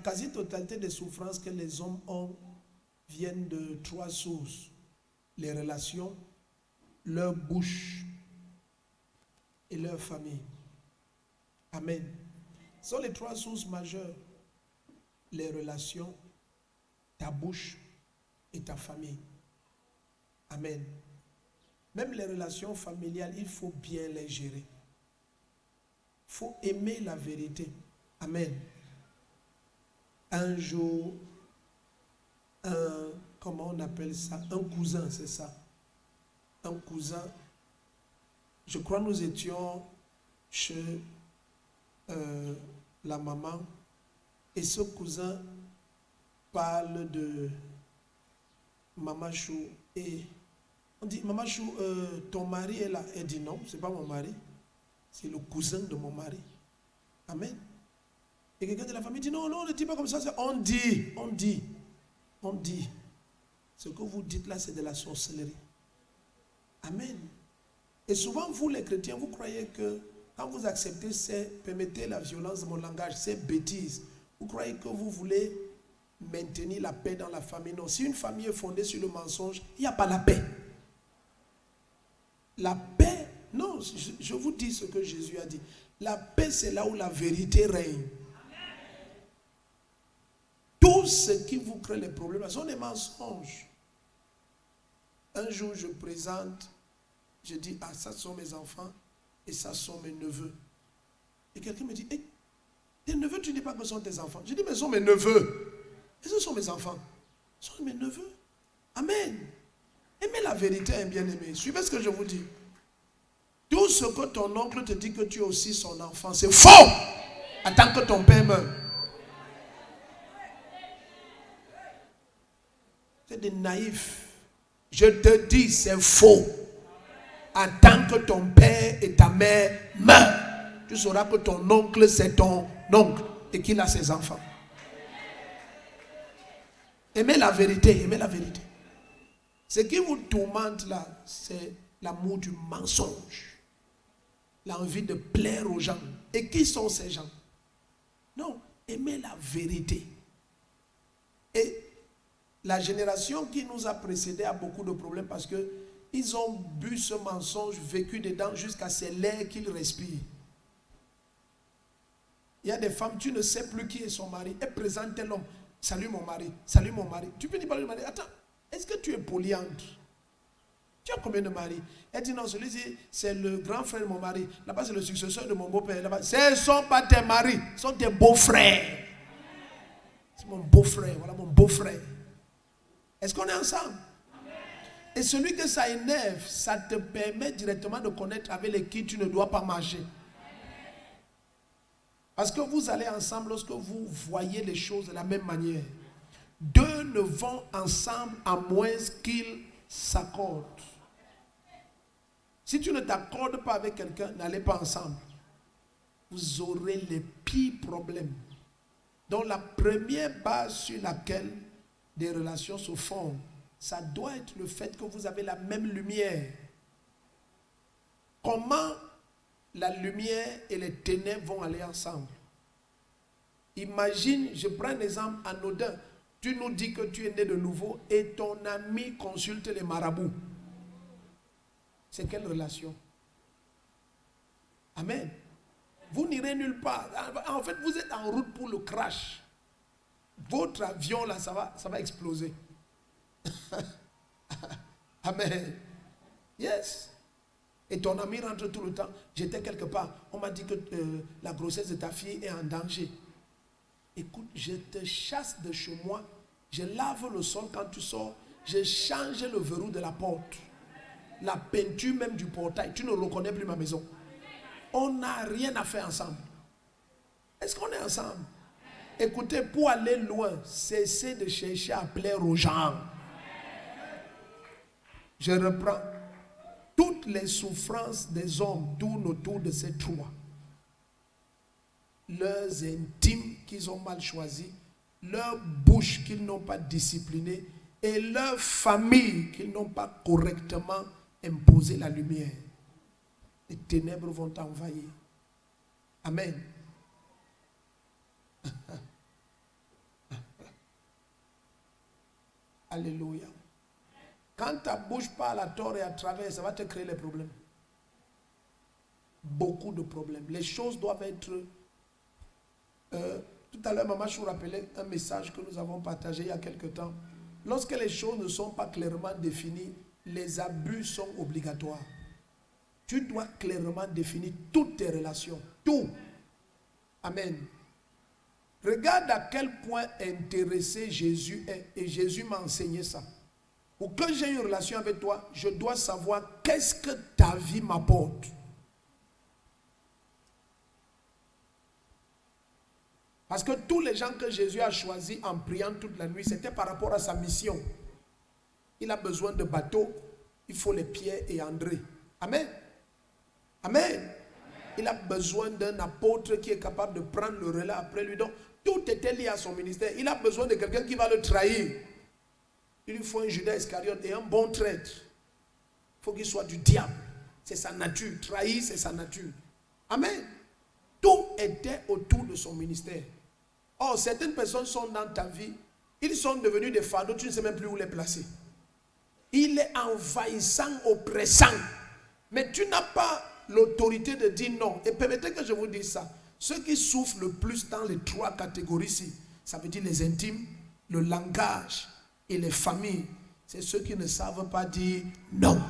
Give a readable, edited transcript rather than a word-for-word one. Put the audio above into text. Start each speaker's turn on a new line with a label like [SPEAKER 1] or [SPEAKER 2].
[SPEAKER 1] quasi-totalité des souffrances que les hommes ont viennent de 3 sources. Les relations, leur bouche et leur famille. Amen. Ce sont les 3 sources majeures. Les relations, ta bouche et ta famille. Amen. Même les relations familiales, il faut bien les gérer. Il faut aimer la vérité. Amen. Un jour, comment on appelle ça? Un cousin, c'est ça. Un cousin. Je crois que nous étions chez la maman et ce cousin parle de Maman Chou et on dit Maman Chou, ton mari est là. Elle dit non, c'est pas mon mari, c'est le cousin de mon mari. Amen. Et quelqu'un de la famille dit non, non, ne dis pas comme ça, on dit. Ce que vous dites là, c'est de la sorcellerie. Amen. Et souvent, vous les chrétiens, vous croyez que quand vous acceptez permettez la violence de mon langage, ces bêtises, vous croyez que vous voulez maintenir la paix dans la famille. Non, si une famille est fondée sur le mensonge, il n'y a pas la paix. La paix, non, je vous dis ce que Jésus a dit. La paix, c'est là où la vérité règne. Tout ce qui vous crée les problèmes, ce sont des mensonges. Un jour, je présente, je dis, ah, ça sont mes enfants et ça sont mes neveux. Et quelqu'un me dit, hey, tes neveux, tu ne dis pas que ce sont tes enfants. Je dis, mais ce sont mes neveux. Et ce sont mes enfants. Ce sont mes neveux. Amen. Aimez la vérité, hein, bien-aimé. Suivez ce que je vous dis. Tout ce que ton oncle te dit que tu es aussi son enfant, c'est faux. Attends que ton père meure. C'est des naïfs. Je te dis, c'est faux. Attends que ton père et ta mère meurent. Tu sauras que ton oncle, c'est ton oncle et qu'il a ses enfants. Aimez la vérité, aimez la vérité. Ce qui vous tourmente là, c'est l'amour du mensonge. L'envie de plaire aux gens. Et qui sont ces gens? Non, aimez la vérité. Et la génération qui nous a précédés a beaucoup de problèmes parce qu'ils ont bu ce mensonge, vécu dedans jusqu'à c'est l'air qu'ils respirent. Il y a des femmes, tu ne sais plus qui est son mari. Elle présente l'homme. Salut mon mari, salut mon mari. Tu finis par lui demander, attends, est-ce que tu es polyandre? Tu as combien de maris? Elle dit non, celui-ci, c'est le grand frère de mon mari. Là-bas, c'est le successeur de mon beau-père. Là-bas, ce ne sont pas tes maris, ce sont tes beaux-frères. C'est mon beau-frère, voilà mon beau-frère. Est-ce qu'on est ensemble? Et celui que ça énerve, ça te permet directement de connaître avec les qui tu ne dois pas marcher. Parce que vous allez ensemble lorsque vous voyez les choses de la même manière. Deux ne vont ensemble à moins qu'ils s'accordent. Si tu ne t'accordes pas avec quelqu'un, n'allez pas ensemble. Vous aurez les pires problèmes. Donc la première base sur laquelle des relations se fondent, ça doit être le fait que vous avez la même lumière. Comment la lumière et les ténèbres vont aller ensemble? Imagine, je prends un exemple anodin. Tu nous dis que tu es né de nouveau et ton ami consulte les marabouts. C'est quelle relation? Amen. Vous n'irez nulle part. En fait, vous êtes en route pour le crash. Votre avion, là, ça va exploser. Amen. Yes. Et ton ami rentre tout le temps. J'étais quelque part. On m'a dit que la grossesse de ta fille est en danger. Écoute, je te chasse de chez moi. Je lave le sol quand tu sors. Je change le verrou de la porte. La peinture même du portail. Tu ne reconnais plus ma maison. On n'a rien à faire ensemble. Est-ce qu'on est ensemble? Écoutez, pour aller loin, cessez de chercher à plaire aux gens. Je reprends. Toutes les souffrances des hommes tournent autour de ces trois. Leurs intimes qu'ils ont mal choisis, leur bouche qu'ils n'ont pas disciplinée et leur famille qu'ils n'ont pas correctement imposé la lumière. Les ténèbres vont t'envahir. Amen. Alléluia. Quand ta bouche parle à tort et à travers, ça va te créer les problèmes. Beaucoup de problèmes. Les choses doivent être... tout à l'heure, maman, je vous rappelais un message que nous avons partagé il y a quelque temps. Lorsque les choses ne sont pas clairement définies, les abus sont obligatoires. Tu dois clairement définir toutes tes relations. Tout. Amen. Regarde à quel point intéressé Jésus est. Et Jésus m'a enseigné ça. Pour que j'ai une relation avec toi, je dois savoir qu'est-ce que ta vie m'apporte. Parce que tous les gens que Jésus a choisis en priant toute la nuit, c'était par rapport à sa mission. Il a besoin de bateaux, il faut les Pierre et André. Amen. Amen. Il a besoin d'un apôtre qui est capable de prendre le relais après lui. Donc, tout était lié à son ministère. Il a besoin de quelqu'un qui va le trahir. Il lui faut un Judas Iscariote et un bon traître. Il faut qu'il soit du diable. C'est sa nature. Trahir, c'est sa nature. Amen. Tout était autour de son ministère. Or, certaines personnes sont dans ta vie. Ils sont devenus des fardeaux. Tu ne sais même plus où les placer. Il est envahissant, oppressant. Mais tu n'as pas l'autorité de dire non. Et permettez que je vous dise ça. Ceux qui souffrent le plus dans les trois catégories-ci, ça veut dire les intimes, le langage et les familles, c'est ceux qui ne savent pas dire non.